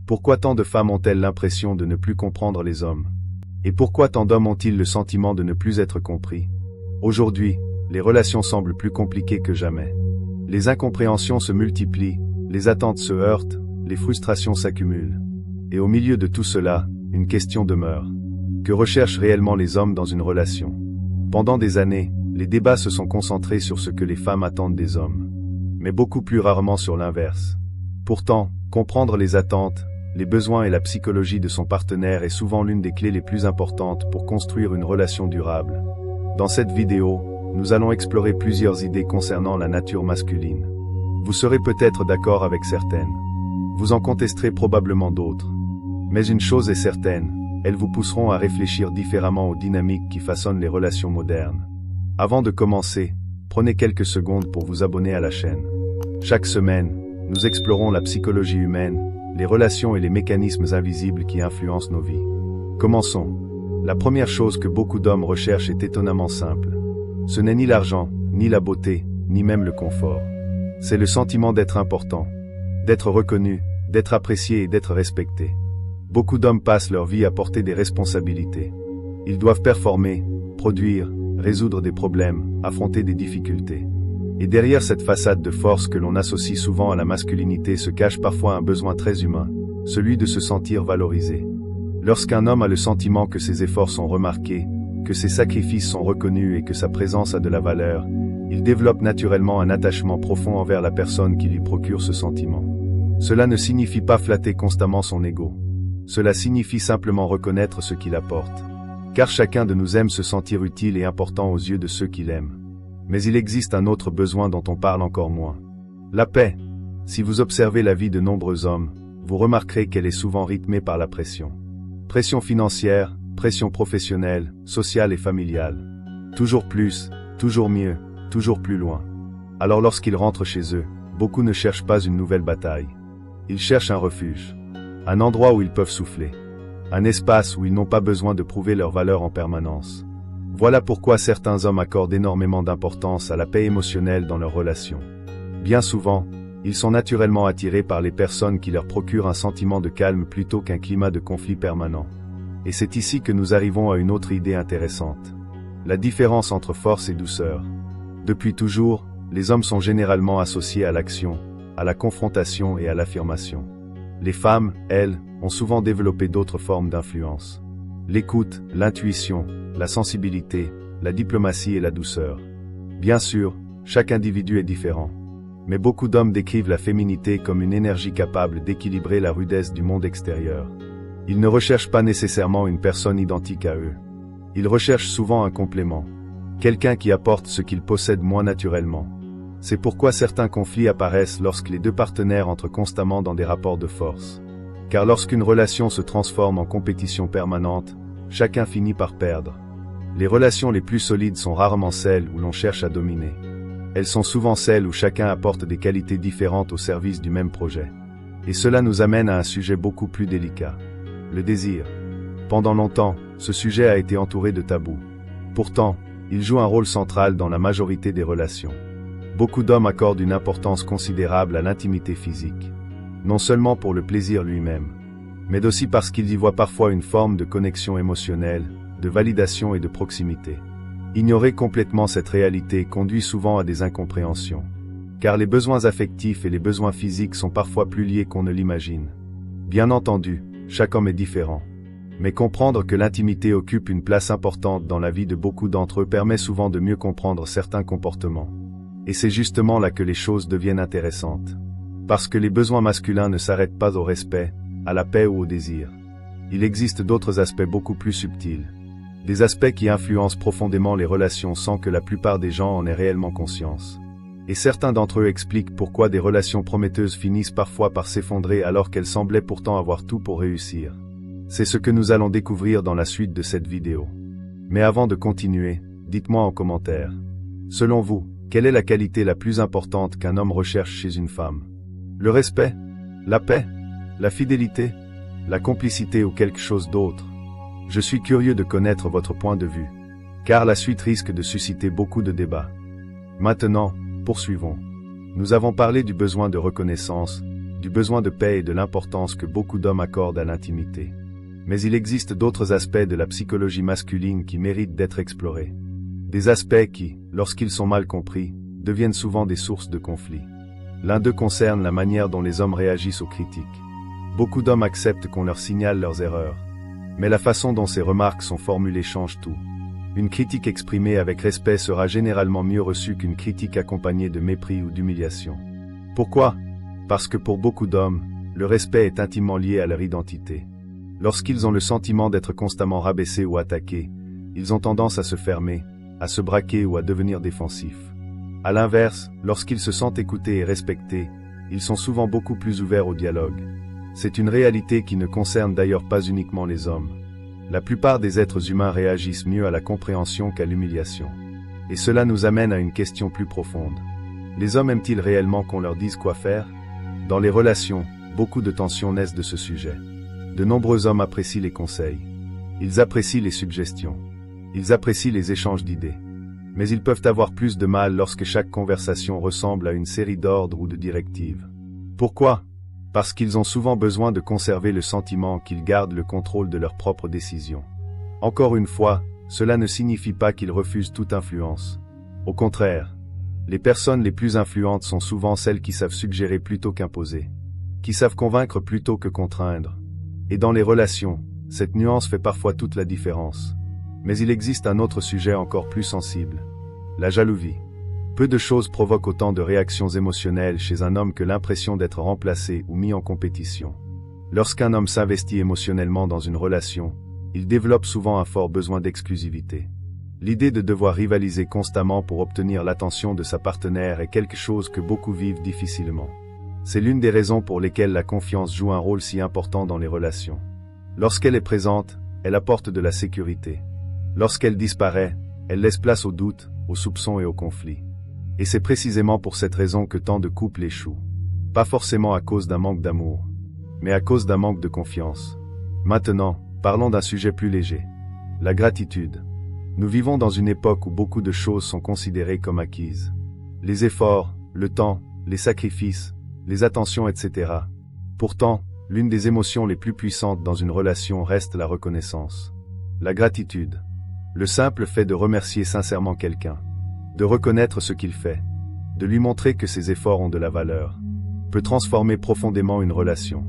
Pourquoi tant de femmes ont-elles l'impression de ne plus comprendre les hommes? Et pourquoi tant d'hommes ont-ils le sentiment de ne plus être compris? Aujourd'hui, les relations semblent plus compliquées que jamais. Les incompréhensions se multiplient, les attentes se heurtent, les frustrations s'accumulent. Et au milieu de tout cela, une question demeure. Que recherchent réellement les hommes dans une relation? Pendant des années, les débats se sont concentrés sur ce que les femmes attendent des hommes. Mais beaucoup plus rarement sur l'inverse. Pourtant, comprendre les attentes, les besoins et la psychologie de son partenaire est souvent l'une des clés les plus importantes pour construire une relation durable. Dans cette vidéo, nous allons explorer plusieurs idées concernant la nature masculine. Vous serez peut-être d'accord avec certaines. Vous en contesterez probablement d'autres. Mais une chose est certaine, elles vous pousseront à réfléchir différemment aux dynamiques qui façonnent les relations modernes. Avant de commencer, prenez quelques secondes pour vous abonner à la chaîne. Chaque semaine, nous explorons la psychologie humaine, les relations et les mécanismes invisibles qui influencent nos vies. Commençons. La première chose que beaucoup d'hommes recherchent est étonnamment simple. Ce n'est ni l'argent, ni la beauté, ni même le confort. C'est le sentiment d'être important, d'être reconnu, d'être apprécié et d'être respecté. Beaucoup d'hommes passent leur vie à porter des responsabilités. Ils doivent performer, produire, résoudre des problèmes, affronter des difficultés. Et derrière cette façade de force que l'on associe souvent à la masculinité se cache parfois un besoin très humain, celui de se sentir valorisé. Lorsqu'un homme a le sentiment que ses efforts sont remarqués, que ses sacrifices sont reconnus et que sa présence a de la valeur, il développe naturellement un attachement profond envers la personne qui lui procure ce sentiment. Cela ne signifie pas flatter constamment son ego. Cela signifie simplement reconnaître ce qu'il apporte. Car chacun de nous aime se sentir utile et important aux yeux de ceux qu'il aime. Mais il existe un autre besoin dont on parle encore moins. La paix. Si vous observez la vie de nombreux hommes, vous remarquerez qu'elle est souvent rythmée par la pression. Pression financière, pression professionnelle, sociale et familiale. Toujours plus, toujours mieux, toujours plus loin. Alors lorsqu'ils rentrent chez eux, beaucoup ne cherchent pas une nouvelle bataille. Ils cherchent un refuge. Un endroit où ils peuvent souffler. Un espace où ils n'ont pas besoin de prouver leur valeur en permanence. Voilà pourquoi certains hommes accordent énormément d'importance à la paix émotionnelle dans leurs relations. Bien souvent, ils sont naturellement attirés par les personnes qui leur procurent un sentiment de calme plutôt qu'un climat de conflit permanent. Et c'est ici que nous arrivons à une autre idée intéressante. La différence entre force et douceur. Depuis toujours, les hommes sont généralement associés à l'action, à la confrontation et à l'affirmation. Les femmes, elles, ont souvent développé d'autres formes d'influence. L'écoute, l'intuition, la sensibilité, la diplomatie et la douceur. Bien sûr, chaque individu est différent. Mais beaucoup d'hommes décrivent la féminité comme une énergie capable d'équilibrer la rudesse du monde extérieur. Ils ne recherchent pas nécessairement une personne identique à eux. Ils recherchent souvent un complément. Quelqu'un qui apporte ce qu'ils possèdent moins naturellement. C'est pourquoi certains conflits apparaissent lorsque les deux partenaires entrent constamment dans des rapports de force. Car lorsqu'une relation se transforme en compétition permanente, chacun finit par perdre. Les relations les plus solides sont rarement celles où l'on cherche à dominer. Elles sont souvent celles où chacun apporte des qualités différentes au service du même projet. Et cela nous amène à un sujet beaucoup plus délicat. Le désir. Pendant longtemps, ce sujet a été entouré de tabous. Pourtant, il joue un rôle central dans la majorité des relations. Beaucoup d'hommes accordent une importance considérable à l'intimité physique. Non seulement pour le plaisir lui-même, mais aussi parce qu'ils y voient parfois une forme de connexion émotionnelle, de validation et de proximité. Ignorer complètement cette réalité conduit souvent à des incompréhensions. Car les besoins affectifs et les besoins physiques sont parfois plus liés qu'on ne l'imagine. Bien entendu, chaque homme est différent. Mais comprendre que l'intimité occupe une place importante dans la vie de beaucoup d'entre eux permet souvent de mieux comprendre certains comportements. Et c'est justement là que les choses deviennent intéressantes. Parce que les besoins masculins ne s'arrêtent pas au respect, à la paix ou au désir. Il existe d'autres aspects beaucoup plus subtils. Des aspects qui influencent profondément les relations sans que la plupart des gens en aient réellement conscience. Et certains d'entre eux expliquent pourquoi des relations prometteuses finissent parfois par s'effondrer alors qu'elles semblaient pourtant avoir tout pour réussir. C'est ce que nous allons découvrir dans la suite de cette vidéo. Mais avant de continuer, dites-moi en commentaire. Selon vous, quelle est la qualité la plus importante qu'un homme recherche chez une femme? Le respect? La paix? La fidélité? La complicité ou quelque chose d'autre? Je suis curieux de connaître votre point de vue, car la suite risque de susciter beaucoup de débats. Maintenant, poursuivons. Nous avons parlé du besoin de reconnaissance, du besoin de paix et de l'importance que beaucoup d'hommes accordent à l'intimité. Mais il existe d'autres aspects de la psychologie masculine qui méritent d'être explorés. Des aspects qui, lorsqu'ils sont mal compris, deviennent souvent des sources de conflits. L'un d'eux concerne la manière dont les hommes réagissent aux critiques. Beaucoup d'hommes acceptent qu'on leur signale leurs erreurs. Mais la façon dont ces remarques sont formulées change tout. Une critique exprimée avec respect sera généralement mieux reçue qu'une critique accompagnée de mépris ou d'humiliation. Pourquoi ? Parce que pour beaucoup d'hommes, le respect est intimement lié à leur identité. Lorsqu'ils ont le sentiment d'être constamment rabaissés ou attaqués, ils ont tendance à se fermer, à se braquer ou à devenir défensifs. À l'inverse, lorsqu'ils se sentent écoutés et respectés, ils sont souvent beaucoup plus ouverts au dialogue. C'est une réalité qui ne concerne d'ailleurs pas uniquement les hommes. La plupart des êtres humains réagissent mieux à la compréhension qu'à l'humiliation. Et cela nous amène à une question plus profonde. Les hommes aiment-ils réellement qu'on leur dise quoi faire ? Dans les relations, beaucoup de tensions naissent de ce sujet. De nombreux hommes apprécient les conseils. Ils apprécient les suggestions. Ils apprécient les échanges d'idées. Mais ils peuvent avoir plus de mal lorsque chaque conversation ressemble à une série d'ordres ou de directives. Pourquoi ? Parce qu'ils ont souvent besoin de conserver le sentiment qu'ils gardent le contrôle de leurs propres décisions. Encore une fois, cela ne signifie pas qu'ils refusent toute influence. Au contraire, les personnes les plus influentes sont souvent celles qui savent suggérer plutôt qu'imposer, qui savent convaincre plutôt que contraindre. Et dans les relations, cette nuance fait parfois toute la différence. Mais il existe un autre sujet encore plus sensible, la jalousie. Peu de choses provoquent autant de réactions émotionnelles chez un homme que l'impression d'être remplacé ou mis en compétition. Lorsqu'un homme s'investit émotionnellement dans une relation, il développe souvent un fort besoin d'exclusivité. L'idée de devoir rivaliser constamment pour obtenir l'attention de sa partenaire est quelque chose que beaucoup vivent difficilement. C'est l'une des raisons pour lesquelles la confiance joue un rôle si important dans les relations. Lorsqu'elle est présente, elle apporte de la sécurité. Lorsqu'elle disparaît, elle laisse place au doute, aux soupçons et aux conflits. Et c'est précisément pour cette raison que tant de couples échouent. Pas forcément à cause d'un manque d'amour, mais à cause d'un manque de confiance. Maintenant, parlons d'un sujet plus léger. La gratitude. Nous vivons dans une époque où beaucoup de choses sont considérées comme acquises. Les efforts, le temps, les sacrifices, les attentions, etc. Pourtant, l'une des émotions les plus puissantes dans une relation reste la reconnaissance. La gratitude. Le simple fait de remercier sincèrement quelqu'un, de reconnaître ce qu'il fait, de lui montrer que ses efforts ont de la valeur, peut transformer profondément une relation.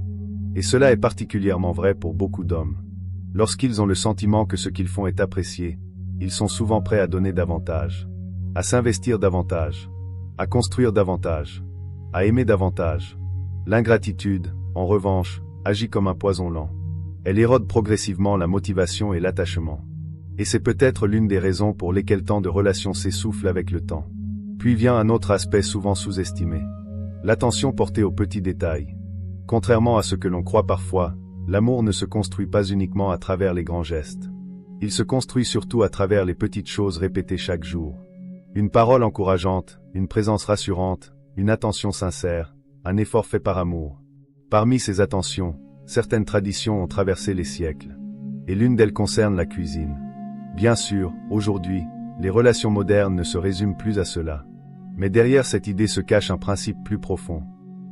Et cela est particulièrement vrai pour beaucoup d'hommes. Lorsqu'ils ont le sentiment que ce qu'ils font est apprécié, ils sont souvent prêts à donner davantage, à s'investir davantage, à construire davantage, à aimer davantage. L'ingratitude, en revanche, agit comme un poison lent. Elle érode progressivement la motivation et l'attachement. Et c'est peut-être l'une des raisons pour lesquelles tant de relations s'essoufflent avec le temps. Puis vient un autre aspect souvent sous-estimé. L'attention portée aux petits détails. Contrairement à ce que l'on croit parfois, l'amour ne se construit pas uniquement à travers les grands gestes. Il se construit surtout à travers les petites choses répétées chaque jour. Une parole encourageante, une présence rassurante, une attention sincère, un effort fait par amour. Parmi ces attentions, certaines traditions ont traversé les siècles. Et l'une d'elles concerne la cuisine. Bien sûr, aujourd'hui, les relations modernes ne se résument plus à cela. Mais derrière cette idée se cache un principe plus profond.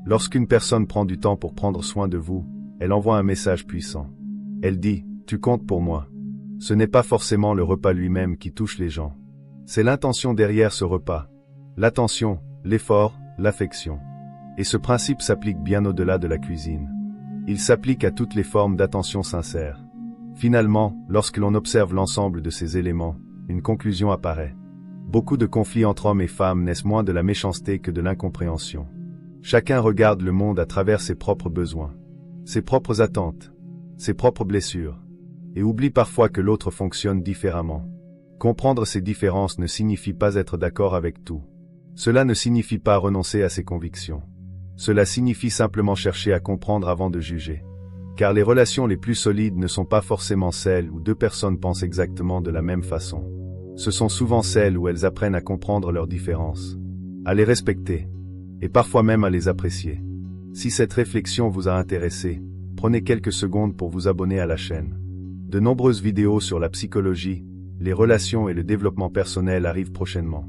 Lorsqu'une personne prend du temps pour prendre soin de vous, elle envoie un message puissant. Elle dit « Tu comptes pour moi ». Ce n'est pas forcément le repas lui-même qui touche les gens. C'est l'intention derrière ce repas. L'attention, l'effort, l'affection. Et ce principe s'applique bien au-delà de la cuisine. Il s'applique à toutes les formes d'attention sincère. Finalement, lorsque l'on observe l'ensemble de ces éléments, une conclusion apparaît. Beaucoup de conflits entre hommes et femmes naissent moins de la méchanceté que de l'incompréhension. Chacun regarde le monde à travers ses propres besoins, ses propres attentes, ses propres blessures, et oublie parfois que l'autre fonctionne différemment. Comprendre ces différences ne signifie pas être d'accord avec tout. Cela ne signifie pas renoncer à ses convictions. Cela signifie simplement chercher à comprendre avant de juger. Car les relations les plus solides ne sont pas forcément celles où deux personnes pensent exactement de la même façon. Ce sont souvent celles où elles apprennent à comprendre leurs différences, à les respecter, et parfois même à les apprécier. Si cette réflexion vous a intéressé, prenez quelques secondes pour vous abonner à la chaîne. De nombreuses vidéos sur la psychologie, les relations et le développement personnel arrivent prochainement.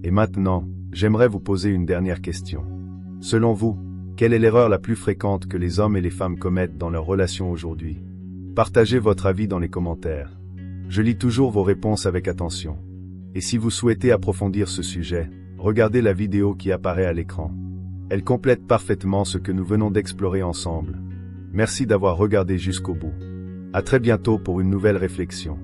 Et maintenant, j'aimerais vous poser une dernière question. Selon vous, Quelle est l'erreur la plus fréquente que les hommes et les femmes commettent dans leurs relations aujourd'hui? Partagez votre avis dans les commentaires. Je lis toujours vos réponses avec attention. Et si vous souhaitez approfondir ce sujet, regardez la vidéo qui apparaît à l'écran. Elle complète parfaitement ce que nous venons d'explorer ensemble. Merci d'avoir regardé jusqu'au bout. À très bientôt pour une nouvelle réflexion.